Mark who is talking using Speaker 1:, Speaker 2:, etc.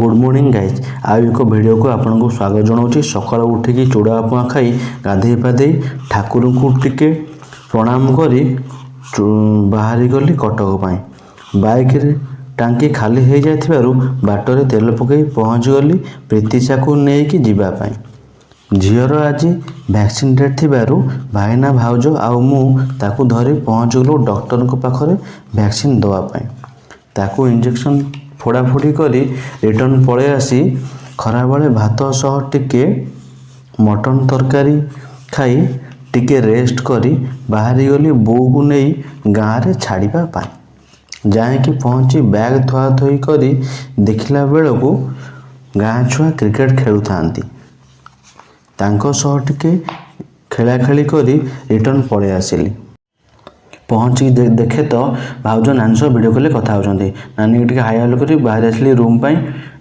Speaker 1: Good morning guys आउ एक video को आपन को स्वागत जनाऊँ। सकाल उठिकी चूड़ा उपमा खाई गाधे पाधे ठाकुर को टिके प्रणाम करी बाहरी गली कटक पाई। बाइक रे टांकी खाली हो जाथिबारु बाटरे तेल पकई पहुँच गली प्रीतिशा को लेकिन जीवाई। झीर आज वैक्सीन डेट थिबारु भाईना भाउज आउ मु ताकू धरी पहुँच गलु डॉक्टर को पाखरे वैक्सीन दवा पाई। ताकू इंजेक्शन फोड़ाफोड़ी करी रिटर्न पड़े आसी खरा बेले भात सह टिके मटन तरकारी खाई टिके रेस्ट करी बाहरी गली बो को नहीं गाँव रे छाड़िबा पाई। जाएकी पहुँची बैग थुआ थुई करी देखिला बेलू गाँ छुआ क्रिकेट खेलु थांती। तांको सह टिके खेला खेली करी रिटर्न पड़े आसिली। पहुँची देखे तो भाउज नानी सह वीडियो कॉल कथा होचंती। नानी टिके हाई हेलो करी बाहर आसली रूम पाई।